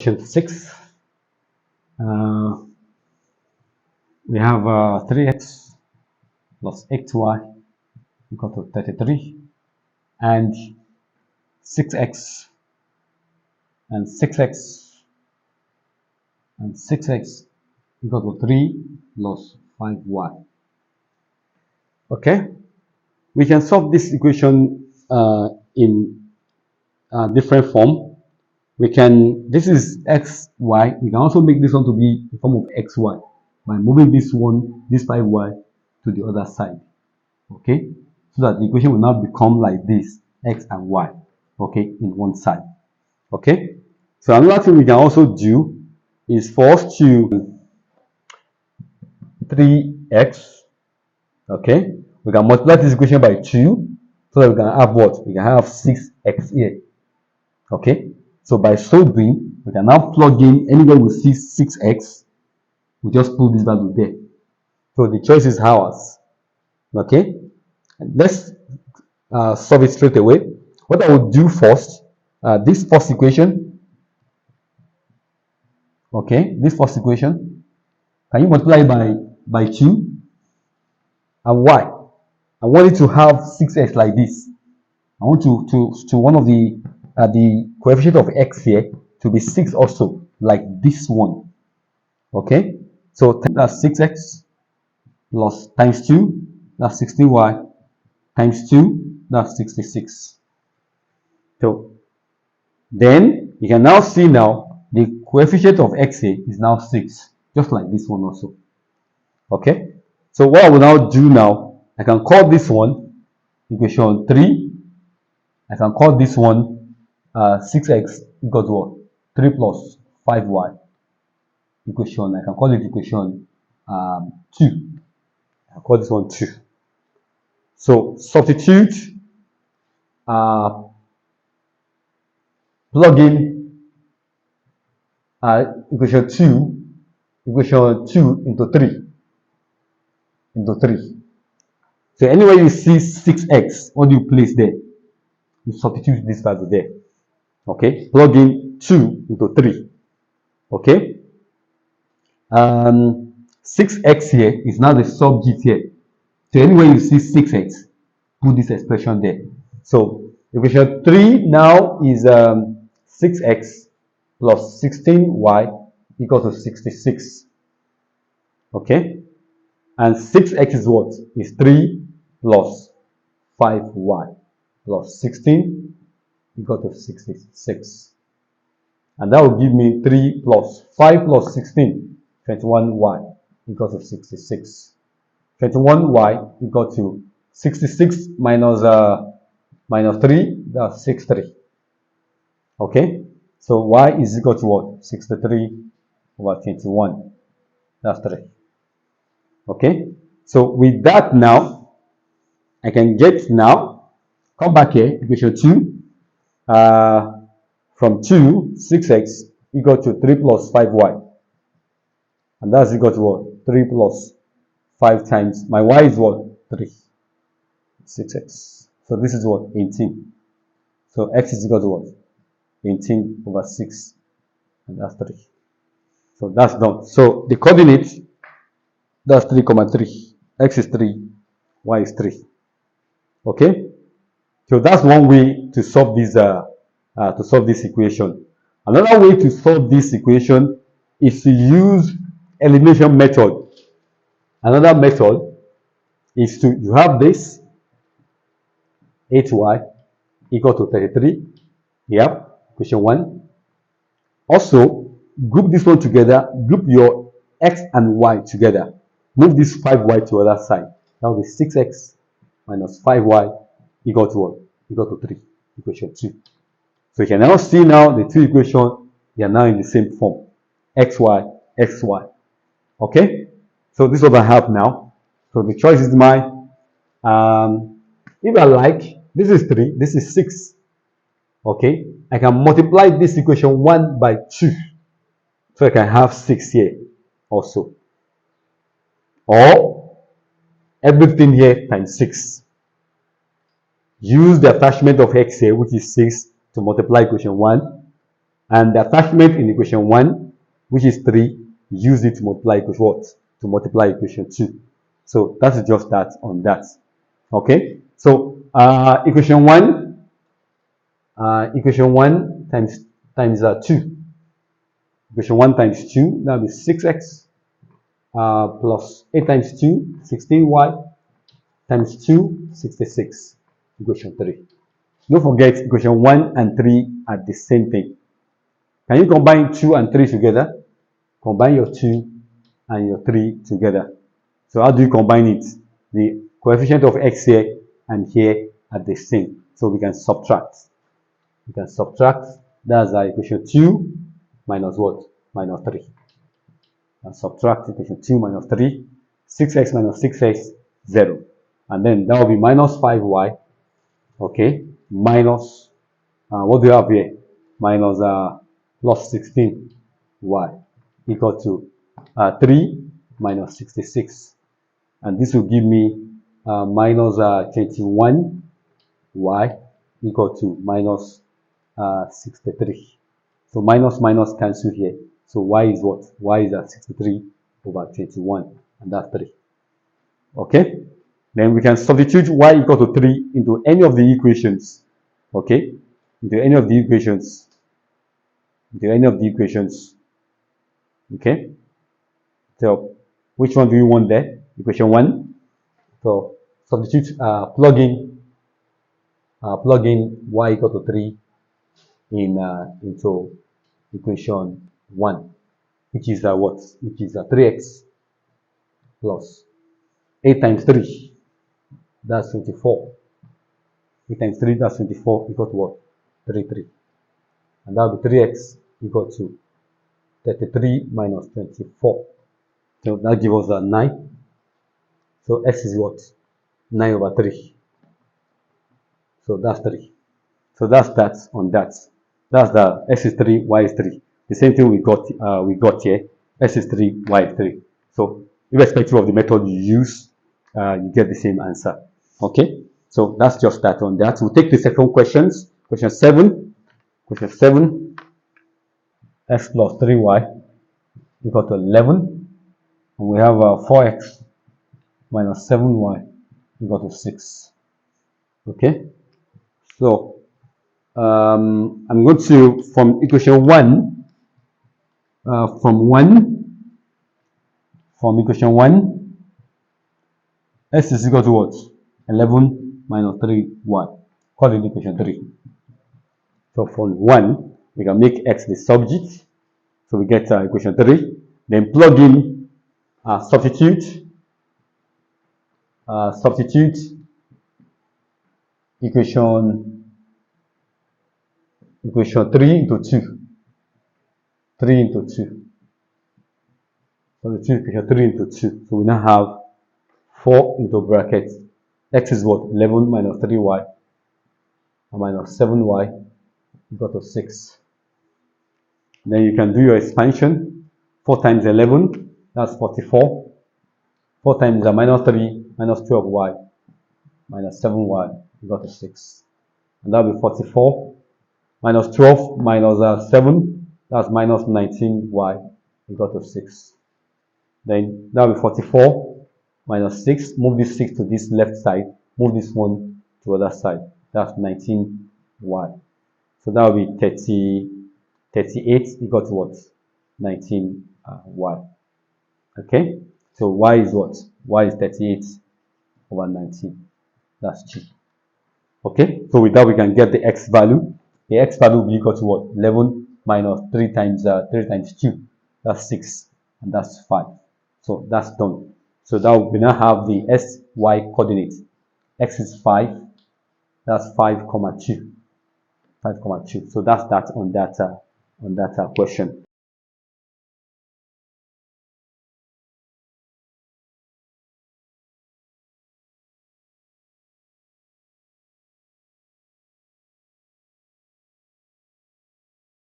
Equation 6. We have 3x plus xy equal to 33, and 6x and 6x and 6x equal to 3 plus 5y. Okay, we can solve this equation in different form. This is xy. We can also make this one to be the form of xy by moving this 5y to the other side. Okay, so that the equation will now become like this, x and y, okay, in one side. Okay, so another thing we can also do is for us to 3x, okay, we can multiply this equation by 2 so that we can have what? We can have 6x here. Okay, so by so doing, we can now plug in anywhere we see 6x, we just put this value there. So the choice is ours. Okay, and let's solve it straight away. What I will do first, this first equation, okay, this first equation, can you multiply by 2? And why? I want it to have 6x like this. I want to one of the coefficient of x here to be 6 also, like this one. Okay, so that's 6x plus times 2, that's 16y, times 2, that's 66. So then you can now see now the coefficient of x here is now 6, just like this one also. Okay, so what I will now do now, I can call this one equation 3. I can call this one 6x equal to what? 3 plus 5y equation. I can call it equation 2. I call this one 2. So substitute, plug in equation 2 into 3. So anywhere you see 6x, what do you place there? You substitute this value there. Okay, plug in 2 into 3. Okay, 6x here is now the subject here. So anywhere you see 6x, put this expression there. So equation 3 now is 6x plus 16y equal to 66. Okay, and 6x is what? Is 3 plus 5y plus 16 equal to 66. And that will give me 3 plus 5 plus 16, 21y equal to 66. 21y equal to 66 minus 3, that's 63. Okay, so y is equal to what? 63 over 21, that's 3. Okay, so with that now, I can get now, come back here, equation 2, from 2, 6x equal to 3 plus 5y. And that's equal to what? 3 plus 5 times, my y is what? 3. 6x. So this is what? 18. So x is equal to what? 18 over 6. And that's 3. So that's done. So the coordinates, that's 3,3. X is 3, y is 3. Okay? So that's one way to solve this equation. Another way to solve this equation is to use elimination method. Another method is you have this 8y equal to 33. Yep, equation 1. Also, group this one together, group your x and y together. Move this 5y to the other side. That will be 6x minus 5y equal to what? Equal to 3, equation 2. So you can now see now the two equations, they are now in the same form. xy, xy. Okay? So this is what I have now. So the choice is mine. If I like, this is 3, this is 6. Okay? I can multiply this equation 1 by 2. So I can have 6 here also. Or everything here times 6. Use the attachment of x here, which is 6, to multiply equation 1. And the attachment in equation 1, which is 3, use it to multiply equation what? To multiply equation 2. So that is just that on that. Okay, so equation 1 times 2. Equation 1 times 2, that will be 6x plus 8 times 2, 16y times 2, 66. Equation 3. Don't forget, equation 1 and 3 are the same thing. Can you combine 2 and 3 together? Combine your 2 and your 3 together. So how do you combine it? The coefficient of x here and here are the same. So we can subtract. We can subtract. That's our equation 2 minus what? Minus 3. And subtract equation 2 minus 3. 6x minus 6x, 0. And then that will be minus 5y. Okay. Minus, what do you have here? Minus plus 16y equal to 3 minus 66. And this will give me minus 21y equal to minus 63. So minus minus cancel here. So y is what? Y is at 63 over 21, and that's 3. Okay? Then we can substitute y equal to 3 into any of the equations. Okay? Into any of the equations. Into any of the equations. Okay? So which one do you want there? Equation 1. So substitute, plug in y equal to 3 into equation 1, which is what? Which is 3x plus 8 times 3, that's 24. 8 times 3, that's 24, equal to what? 3. And that will be 3x equal to 33 minus 24. So that gives us 9. So x is what? 9 over 3. So that's 3. So that's that on that. That's the x is 3, y is 3. The same thing we got here. X is 3, y is 3. So irrespective of the method you use, you get the same answer. Okay? So that's just that on that. We'll take the second questions. Question 7. Question 7. X plus 3y equal to 11. And we have 4x minus 7y equal to 6. Okay? So I'm going to, from equation 1, from equation 1, x is equal to what? 11 minus 3y. Call it equation 3. So from 1, we can make x the subject. So we get equation 3. Then plug in, substitute equation 3 into 2. 3 into 2. Substitute equation 3 into 2. So we now have 4 into bracket. X is what? 11 minus 3y and minus 7y equal to 6. Then you can do your expansion. 4 times 11, that's 44. 4 times minus 3, minus 12y, minus 7y equal to 6. And that will be 44. Minus 12 minus 7, that's minus 19y equal to 6. Then that will be 44 minus 6. Move this 6 to this left side. Move this one to the other side. That's 19y. So that will be 38 equal to what? 19y. Okay? So y is what? Y is 38 over 19. That's 2. Okay? So with that we can get the x value. The x value will be equal to what? 11 minus 3 times 2. That's 6. And that's 5. So that's done. So that we now have the sy coordinate. X is 5. That's 5, 2. 5, 2. So that's that on that question.